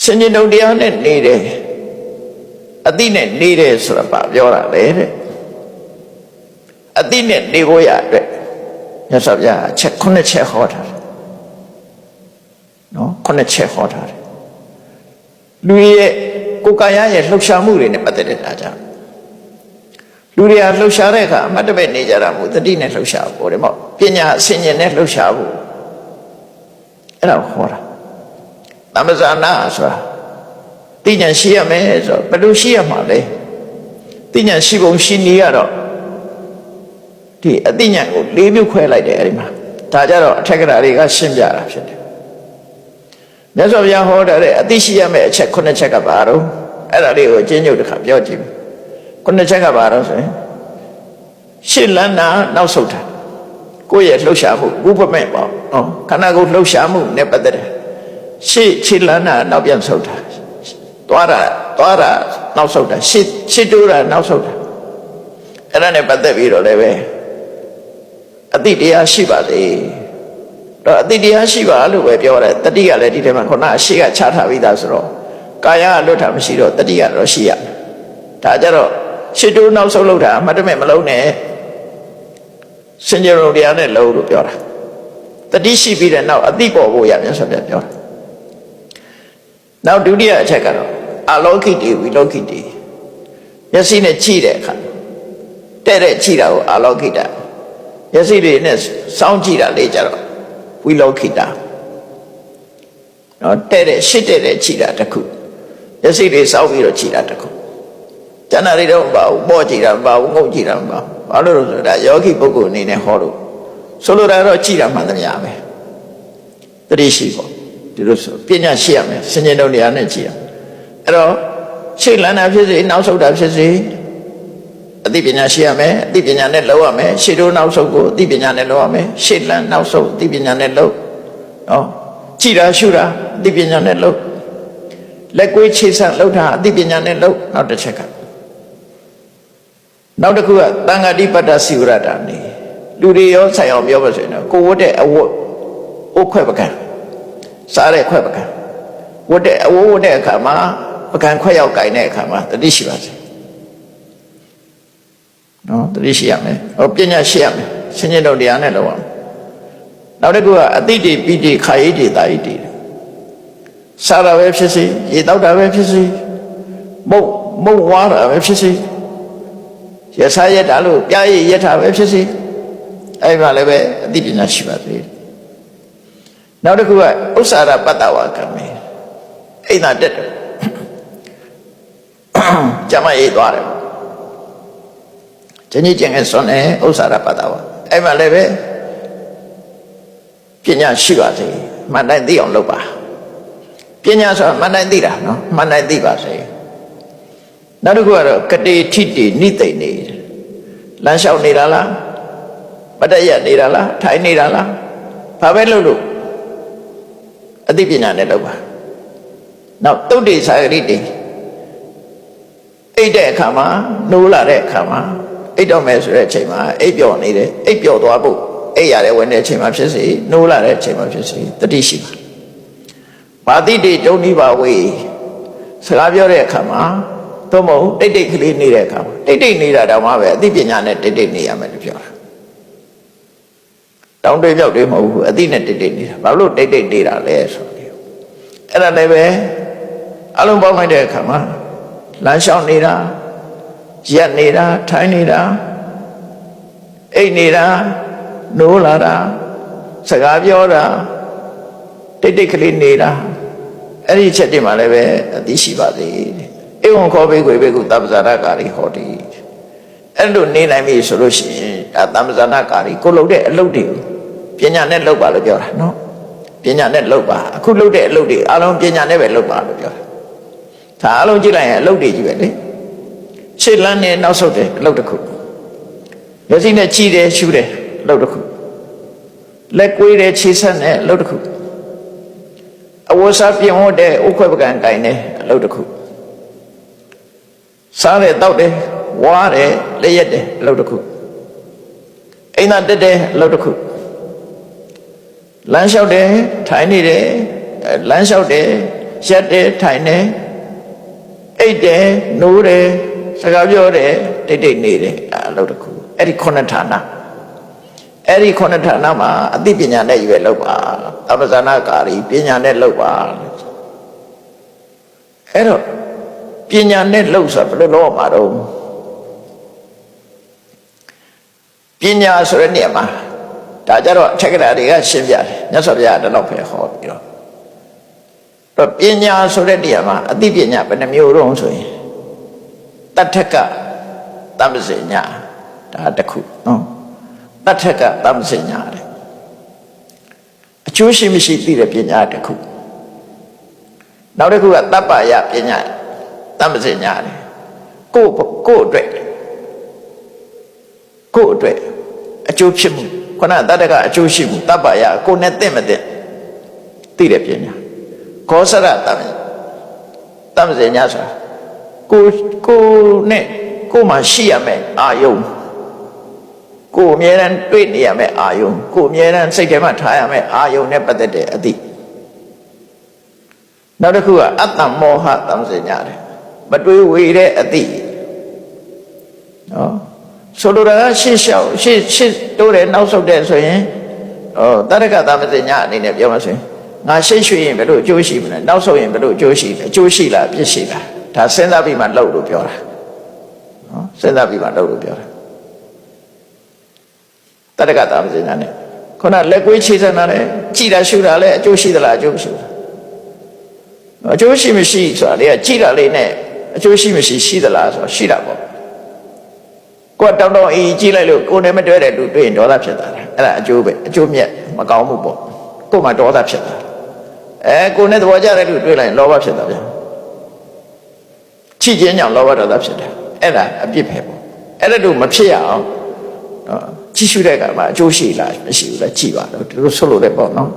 ဆင်ញင်တုံတရားနဲ့နေတယ်အတိနဲ့နေတယ်ဆိုတာပါပြောတာလေတဲ့အတိနဲ့နေဖို့ရအတွက်မြတ်စွာဘုရားအချက်9ချက်ဟောထားတယ်နော်9ချက်ဟောထားတယ်လူရဲ့ကိုယ်ကာယရဲ့လှုပ်ရှားမှုတွေနဲ့ပတ်သက်တဲ့အားကြောင့်လူတွေဟာလှုပ်ရှားတဲ့အခါအမတ်တမဲ့နေကြတာမို့တတိနဲ့လှုပ်ရှားဖို့တယ်ပေါ့ပညာအစဉ်ဉာဏ်နဲ့လှုပ်ရှားဖို့အဲ့ဒါဟောတာသမဇာနာဆိုတာသိဉာဏ်ရှိရမယ်ဆိုဘယ်လိုရှိရမှာလဲသိဉာဏ်ရှိပုံရှိနည်းကတော့ဒီအသိဉာဏ်ကို၄မျိုးခွဲလိုက်တယ်အဲ့ဒီမှာဒါကြတော့အထက်ကရာတွေကရှင်းပြတာဖြစ်တယ်မြတ်စွာဘုရားဟောတဲ့အသိရှိရမယ်အချက်9ချက်ကပါတော့အဲ့ဒါလေးကိုအကျဉ်းချုပ်တစ်ခါပြောကြည့်မယ်9ချက်ကပါတော့ဆိုရင်ရှစ်လန်းနာနောက်ဆုတ်တာကိုယ့်ရဲ့လှုပ်ရှားမှုဥပမဲ့ပေါ့နော်ခန္ဓာကိုယ်လှုပ်ရှားမှုနဲ့ပတ်သက်တယ်ရှစ်လန်းနာနောက်ပြန်ဆုတ်တာသွားတာနောက်ဆုတ်တာရှစ်တိုးတာနောက်ဆုတ်တာအဲ့ဒါနဲ့ပတ်သက်ပြီးတော့လည်းပဲအတိတရားရှိပါစေတော့အတိတရားရှိပါလို့ပဲပြောတယ်တတိကလည်းဒီထဲမှာခုနအရှိကချထားပြီးသားဆိုတော့ကာယကလွတ်တာမရှိတော့တတိကတော့ရှိရဒါကြတော့ရှစ်တိုးနောက်ဆုတ်လို့တာအမှတ်တမဲ့မလုံးနဲ့စင်ကြယ်တော်တရားနဲ့လုံးလို့ပြောတာတတိရှိပြီးတဲ့နောက်အတိပေါ်ဖို့ရမြတ်စွာဘုရားပြောတာနောက်ဒုတိယအချက်ကတော့အလောကိတိဝိလောကိတိမျက်စိနဲ့ကြည့်တဲ့အခါတဲ့ကြည့်တာကိုအလောကိတမျက်စိတွေနဲ့စောင့်ကြည့်တာလေးကြတော့ဝိလောကိတနော်တဲ့ရှစ်တဲ့ကြည့်တာတစ်ခုမျက်စိတွေစောင့်ပြီးတော့ကြည့်တာတစ်ခုကျန်တာတွေတော့မပါဘူးပေါ့ကြည့်တာမပါဘူးငုံကြည့်တာမပါဘူးဘာလို့လဲဆိုတော့ယောဂီပုဂ္ဂိုလ်အနေနဲ့ဟောလို့ဆိုလိုတာတော့ကြည့်တာမှန်သမျှပဲတတိရှိပေါ့ဒီလိုဆိုပညာရှိရမယ်စဉ္ဉ္တုံတရားနဲ့ကြည့်ရအဲ့တော့ရှေ့လန်းတာဖြစ်စေနောက်ဆုတ်တာဖြစ်စေအသိပညာရှိရမယ်အသိပညာနဲ့လုပ်ရမယ်ရှေ့တိုးနောက်ဆုတ်ကိုအသိပညာနဲ့လုပ်ရမယ်ရှေ့လန်းနောက်ဆုတ်အသိပညာနဲ့လုပ်နော်ကြည်တာရှုတာအသိပညာနဲ့လုပ်လက်ကွေးခြေဆန့်လှုပ်တာအသိပညာနဲ့လုပ်နောက်တစ်ချက်ကနောက်တစ်ခုကသံဃာတိပတ္တစီဝရတာနေလူတွေရောဆိုင်အောင်ပြောပါဆိုရင်တော့ကိုဝတ်တဲ့အဝတ်အိုးခွဲပကံစားတဲ့ခွဲပကံဝတ်တဲ့အဝတ်ဝတ်တဲ့အခါမှာပကံခွဲရောက်ကိုင်တဲ့အခါမှာတတိရှိပါစေနော်တတိရှိရမယ်ဟောပညာရှိရမယ်စဉ္ဉ္တုံတရားနဲ့လုပ်ရမယ်နောက်တစ်ခုကအတိတိပိတိခာယိတိတာယိတိစားတာပဲဖြစ်စေရေတောက်တာပဲဖြစ်စေမုတ်ဝါတာပဲဖြစ်စေရစားရတာလို့ပြားရည်ရတာပဲဖြစ်စေအဲ့မှာလည်းပဲအတိပညာရှိပါသေးတယ်နောက်တစ်ခုကဥစ္စာရပတ္တဝါကမေအိမ်သာတက်တယ်ကျမရေးသွားတယ်ကျင်ငယ်စွန်တယ်ဥစ္စာရပတ္တဝါအဲ့မှာလည်းပဲပညာရှိပါစေမှန်တိုင်းသိအောင်လုပ်ပါပညာဆိုတာမှန်တိုင်းသိတာနော်မှန်တိုင်းသိပါစေနောက်တစ်ခုကတော့ကတိထိတိနိသိနေလမ်းလျှောက်နေတာလားပတ္တရနေတာလားထိုင်နေတာလားဘာပဲလုပ်လို့အသိပညာနဲ့လုပ်ပါနောက်တုတ်တိသာဂရိတိအိတ်တဲ့အခါမှာနိုးလာတဲ့အခါမှာအိတ်တော့မယ်ဆိုတဲ့အချိန်မှာအိတ်ပျော်နေတယ်အိတ်ပျော်သွားဖို့အိတ်ရတဲ့ဝင်တဲ့အချိန်မှာဖြစ်စေနိုးလာတဲ့အချိန်မှာဖြစ်စေတတိရှိပါဘာတိတိတုံနိဘာဝေစကားပြောတဲ့အခါမှာသို့မဟုတ်တိတ်ကလေးနေတဲ့အခါမှာတိတ်နေတာတောင်မှပဲအသိပညာနဲ့တိတ်နေရမယ်လို့ပြောတာတောင်းတွေးပြောက်တွေးမဟုတ်ဘူးအသိနဲ့တိတ်နေတာဘာလို့တိတ်နေတာလဲဆိုတော့အဲ့ဒါလည်းပဲအလုံးပေါင်းလိုက်တဲ့အခါမှာလမ်းလျှောက်နေတာရက်နေတာထိုင်နေတာအိတ်နေတာနိုးလာတာစကားပြောတာတိတ်ကလေးနေတာအဲ့ဒီချက်တွေမှာလည်းပဲအသိရှိပါသေးတယ်ဧဝံခောဘေကွေဘေကုသဗ္ဗဇာရကာရိဟောတိအဲ့လိုနေနိုင်ပြီဆိုလို့ရှိရင်ဒါသဗ္ဗဇာရကာရိကိုလုပ်တဲ့အလုပ်တွေကိုပညာနဲ့လုပ်ပါလို့ပြောတာနော်ပညာနဲ့လုပ်ပါအခုလုပ်တဲ့အလုပ်တွေအလုံးပညာနဲ့ပဲလုပ်ပါလို့ပြောတာဒါအလုံးကြည့်လိုက်ရင်အလုပ်တွေကြီးပဲလေရှေ့လန်းနဲ့နောက်ဆုတ်တယ်အလုပ်တစ်ခုမျက်စိနဲ့ကြည့်တယ်ရှုတယ်အလုပ်တစ်ခုလက်ကွေးတယ်ခြေဆက်တယ်အလုပ်တစ်ခုအဝတ်စားပြင်ဝတ်တဲ့ဥခွဲပကံတိုင်တယ်အလုပ်တစ်ခုစားတယ်တောက်တယ်ဝါတယ်လက်ရက်တယ်အလုပ်တစ်ခုအိမ်သာတက်တယ်အလုပ်တစ်ခုလမ်းလျှောက်တယ်ထိုင်နေတယ်လမ်းလျှောက်တယ် ရက်တယ်ထိုင်တယ်အိတ်တယ်နိုးတယ်စကားပြောတယ်တိတ်တိတ်နေတယ်အလုပ်တစ်ခုအဲ့ဒီခုနှစ်ဌာနအဲ့ဒီခုနှစ်ဌာနမှာအသိပညာနဲ့ရွယ်လောက်ပါသမ္ပဇာနာကာရီပညာနဲ့လောက်ပါအဲ့တော့ပညာနဲ့လောက်ဆိုဘယ်လိုလုပ်မှာတော့ပညာဆိုတဲ့နေရာမှာဒါကြတော့အထက်ကရာတွေကရှင်းပြတယ်မြတ်စွာဘုရားတလောက်ပဲဟောပြီးတော့ပညာဆိုတဲ့နေရာမှာအသိပညာဘယ်နှမျိုးတော့ဆိုရင်တထက်ကတမ္ပဇညာဒါတစ်ခုနော်တထက်ကတမ္ပဇညာတဲ့အကျိုးရှိမရှိသိတဲ့ပညာတစ်ခုနောက်တစ်ခုကတပ္ပယပညာတမ္ပဇညာတယ်ကိုအတွက်အကျိုးဖြစ်မှုခုနတတ္တကအကျိုးရှိမှုတပ္ပယကိုနဲ့သိမသိသိတဲ့ပညာခောစရတမ္ပဇညာဆိုတာကိုနဲ့ကိုမှရှိရမယ်အာယုံကိုအမြဲတမ်းတွေ့နေရမယ်အာယုံကိုအမြဲတမ်းစိတ်ထဲမှာထားရမယ်အာယုံနဲ့ပတ်သက်တဲ့အသည့်နောက်တစ်ခုကအတ္တမောဟတမ္ပဇညာတယ်မတွေးဝေတဲ့အသည့်နော်ဆိုလိုတာကရှေ့တိုးတယ်နောက်ဆုတ်တယ်ဆိုရင်တတ္တကတမ္ပဇညာအနေနဲ့ပြောမှဆိုရင်ငါရှေ့ရွှေ့ရင်ဘယ်လိုအကျိုးရှိမလဲနောက်ဆုတ်ရင်ဘယ်လိုအကျိုးရှိလဲအကျိုးရှိလားပြစ်ရှိလားဒါစဉ်းစားပြီးမှလုပ်လို့ပြောတာနော်စဉ်းစားပြီးမှလုပ်လို့ပြောတာတတ္တကတမ္ပဇညာနဲ့ခုနလက်ကွေးခြေစမ်းတာနဲ့ကြည်တာရှုတာလည်းအကျိုးရှိသလားအကျိုးမရှိဘူးအကျိုးရှိမရှိဆိုတာလေကြည်တာလေးနဲ့အကျိုးရှိမရှိရှိသလားဆိုတာရှိတာပေါ့ကိုယ်တောင်းအေးကြည့်လိုက်လို့ကိုယ်နဲ့မတွဲတဲ့လူတွေ့ရင်ဒေါသဖြစ်တာလေအဲ့ဒါအကျိုးပဲအကျိုးမြတ်မကောင်းမှုပေါ့ကိုယ်မှာဒေါသဖြစ်တာကိုယ်နဲ့သဘောကျတဲ့လူတွေ့လိုက်ရင်လောဘဖြစ်တာဗျာချစ်ခြင်းကြောင့်လောဘဒေါသဖြစ်တယ်အဲ့ဒါအပြစ်ပဲပေါ့အဲ့ဒါတို့မဖြစ်ရအောင်ကြည့်ရှုတဲ့အခါမှာအကျိုးရှိလားမရှိဘူးလားကြည့်ပါတော့ဒီလိုဆိုလို့လည်းပေါ့နော်